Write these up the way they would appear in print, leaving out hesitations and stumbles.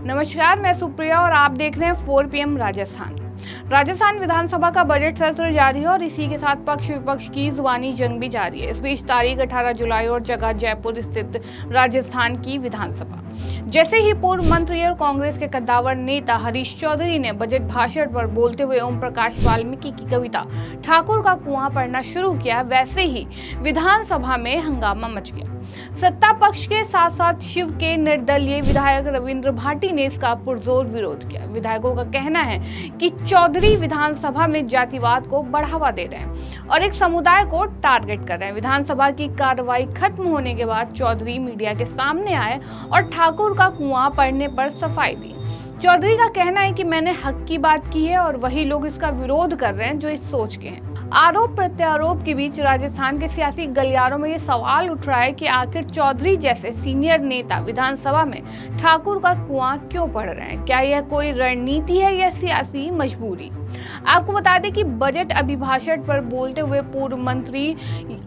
नमस्कार, मैं सुप्रिया और आप देख रहे हैं 4 PM राजस्थान विधानसभा का बजट सत्र जारी है और इसी के साथ पक्ष विपक्ष की जुबानी जंग भी जारी है। इस बीच तारीख 18 जुलाई और जगह जयपुर स्थित राजस्थान की विधानसभा। जैसे ही पूर्व मंत्री और कांग्रेस के कद्दावर नेता हरीश चौधरी ने बजट भाषण पर बोलते हुए ओम प्रकाश वाल्मीकि की कविता ठाकुर का कुआं पढ़ना शुरू किया, वैसे ही विधानसभा में हंगामा मच गया। सत्ता पक्ष के साथ साथ शिव के निर्दलीय विधायक रविंद्र भाटी ने इसका पुरजोर विरोध किया। विधायकों का कहना है कि चौधरी विधानसभा में जातिवाद को बढ़ावा दे रहे हैं और एक समुदाय को टारगेट कर रहे हैं। विधानसभा की कार्रवाई खत्म होने के बाद चौधरी मीडिया के सामने आए और ठाकुर का कुआं पढ़ने पर सफाई दी। चौधरी का कहना है कि मैंने हक की बात की है और वही लोग इसका विरोध कर रहे हैं जो इस सोच के हैं। आरोप प्रत्यारोप के बीच राजस्थान के सियासी गलियारों में ये सवाल उठ रहा है कि आखिर चौधरी जैसे सीनियर नेता विधानसभा में ठाकुर का कुआं क्यों पढ़ रहे हैं? क्या यह कोई रणनीति है या सियासी मजबूरी? आपको बता दें कि बजट अभिभाषण पर बोलते हुए पूर्व मंत्री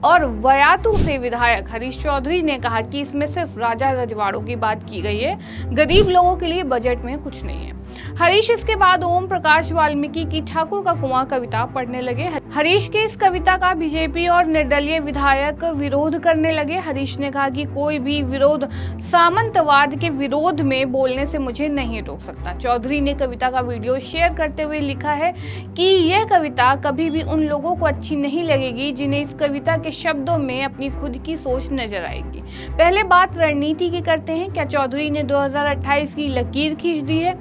और वयातु से विधायक हरीश चौधरी ने कहा कि इसमें सिर्फ राजा रजवाड़ों की बात की गई है, गरीब लोगों के लिए बजट में कुछ नहीं है। हरीश इसके बाद ओम प्रकाश वाल्मीकि की ठाकुर का कुआं कविता पढ़ने लगे। हरीश के इस कविता का बीजेपी और निर्दलीय विधायक विरोध करने लगे। हरीश ने कहा कि कोई भी विरोध सामंतवाद के विरोध में बोलने से मुझे नहीं रोक सकता। चौधरी ने कविता का वीडियो शेयर करते हुए लिखा है कि यह कविता कभी भी उन लोगों को अच्छी नहीं लगेगी जिन्हें इस कविता के शब्दों में अपनी खुद की सोच नजर आएगी। पहले बात रणनीति की करते हैं। क्या चौधरी ने 2028 की लकीर खींच दी है?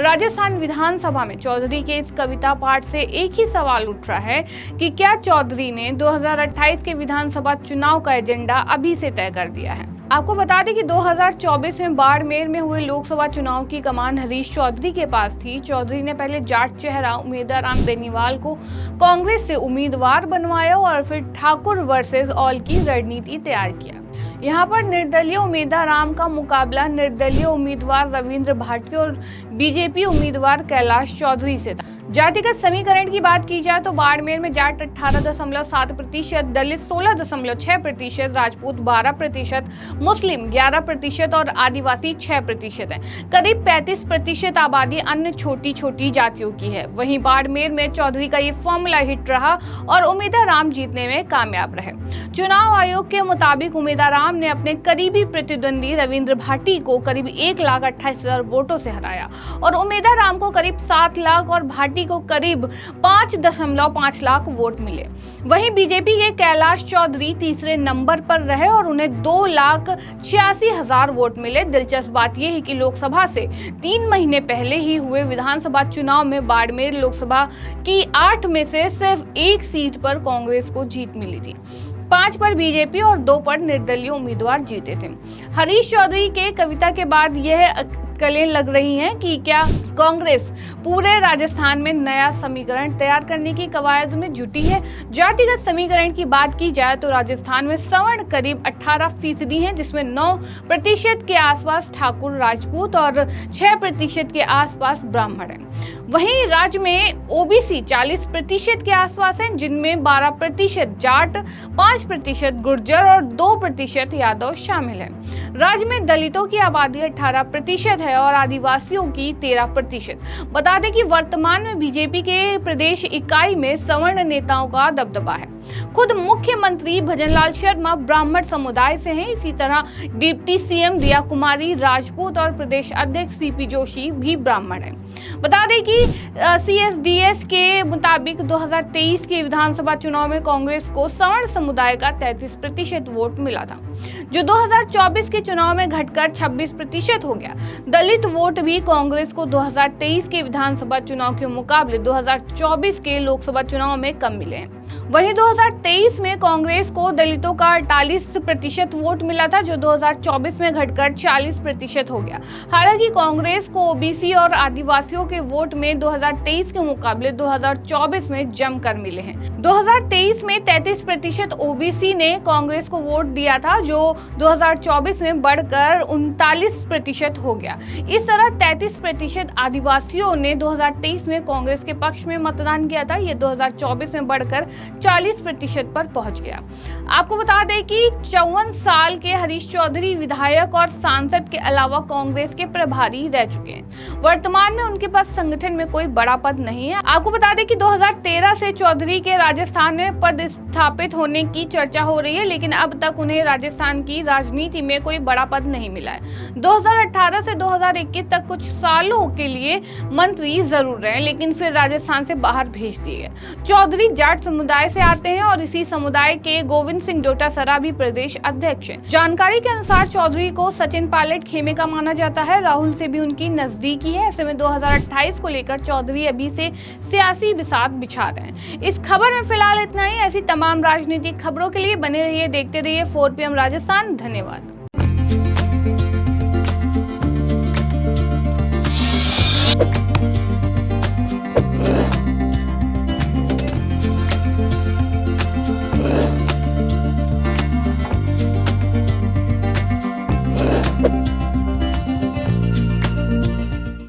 राजस्थान विधानसभा में चौधरी के इस कविता पाठ से एक ही सवाल उठ रहा है कि क्या चौधरी ने 2028 के विधानसभा चुनाव का एजेंडा अभी से तय कर दिया है? आपको बता दें कि 2024 में बाड़मेर में हुए लोकसभा चुनाव की कमान हरीश चौधरी के पास थी। चौधरी ने पहले जाट चेहरा उमेदराम बेनीवाल को कांग्रेस से उम्मीदवार बनवाया और फिर ठाकुर वर्सेस ऑल की रणनीति तैयार किया। यहाँ पर निर्दलीय उमेदराम का मुकाबला निर्दलीय उम्मीदवार रविंद्र भाटी और बीजेपी उम्मीदवार कैलाश चौधरी से था। जातिगत समीकरण की बात की जाए तो बाड़मेर में जाट 18.7%, दलित 16.6%, राजपूत 12%, मुस्लिम 11% और आदिवासी 6% है। करीब 35% आबादी अन्य छोटी छोटी जातियों की है। वहीं बाड़मेर में चौधरी का ये फॉर्मूला हिट रहा और उमेदराम जीतने में कामयाब रहे। चुनाव आयोग के मुताबिक उमेदराम ने अपने करीबी प्रतिद्वंदी रविंद्र भाटी को करीब 1,28,000 वोटों से हराया और उमेदराम को करीब 7 लाख और भाटी को करीब 5.5 लाख वोट मिले। वहीं बीजेपी के कैलाश चौधरी तीसरे नंबर पर रहे और उन्हें 2,86,000 वोट मिले। दिलचस्प बात यह है कि लोकसभा से 3 महीने पहले ही हुए विधानसभा चुनाव में बाड़मेर लोकसभा की 8 में से सिर्फ 1 सीट पर कांग्रेस को जीत मिली थी। 5 पर बीजेपी और 2 पर निर्दलीय उम्मीदवार जीते थे। हरीश चौधरी के कविता के बाद यह कलें लग रही हैं कि क्या कांग्रेस पूरे राजस्थान में नया समीकरण तैयार करने की कवायद में जुटी है। जातिगत समीकरण की बात की जाए तो राजस्थान में सवर्ण करीब 18% हैं, जिसमें 9% के आसपास ठाकुर राजपूत और 6% के आसपास ब्राह्मण हैं। वहीं राज्य में ओबीसी 40% के आसपास हैं, जिनमें 12% जाट, 5% गुर्जर और 2% यादव शामिल हैं। राज्य में दलितों की आबादी 18% है और आदिवासियों की 13%। बता दें कि वर्तमान में बीजेपी के प्रदेश इकाई में सवर्ण नेताओं का दबदबा है। खुद मुख्यमंत्री भजनलाल शर्मा ब्राह्मण समुदाय से हैं। इसी तरह डिप्टी सीएम दिया कुमारी राजपूत और प्रदेश अध्यक्ष सीपी जोशी भी ब्राह्मण हैं। बता दें कि सीएसडीएस के मुताबिक 2023 के विधानसभा चुनाव में कांग्रेस को सवर्ण समुदाय का 33% वोट मिला था, जो 2024 के चुनाव में घटकर 26% हो गया। दलित वोट भी कांग्रेस को 2023 के विधानसभा चुनाव के मुकाबले 2024 के लोकसभा चुनाव में कम मिले हैं। वहीं 2023 में कांग्रेस को दलितों का 48% वोट मिला था, जो 2024 में घटकर 40% हो गया। हालांकि कांग्रेस को ओबीसी और आदिवासियों के वोट में 2023 के मुकाबले 2024 में जमकर मिले हैं। 2023 में 33% ओबीसी ने कांग्रेस को वोट दिया था, जो 2024 में बढ़कर 39% हो गया। इस तरह 33% आदिवासियों ने 2023 में कांग्रेस के पक्ष में मतदान किया था। ये 2024 में बढ़कर 40% पर पहुंच गया। आपको बता दें कि 54 साल के हरीश चौधरी विधायक और सांसद के अलावा कांग्रेस के प्रभारी रह चुके हैं। वर्तमान में उनके पास संगठन में कोई बड़ा पद नहीं है। आपको बता दें कि 2013 से चौधरी के राजस्थान में पद स्थापित होने की चर्चा हो रही है, लेकिन अब तक उन्हें राजस्थान की राजनीति में कोई बड़ा पद नहीं मिला है। 2018 से 2021 तक कुछ सालों के लिए मंत्री जरूर रहे, लेकिन फिर राजस्थान से बाहर भेज दिए गए। चौधरी जाट समुदाय से आते हैं और इसी समुदाय के गोविंद सिंह डोटासरा भी प्रदेश अध्यक्ष हैं। जानकारी के अनुसार चौधरी को सचिन पायलट खेमे का माना जाता है। राहुल से भी उनकी नजदीकी है। ऐसे में 2028 को लेकर चौधरी अभी से सियासी बिसात बिछा रहे हैं। इस खबर में फिलहाल इतना ही। ऐसी तमाम राजनीतिक खबरों के लिए बने रहिए, देखते रहिए 4 PM राजस्थान। धन्यवाद।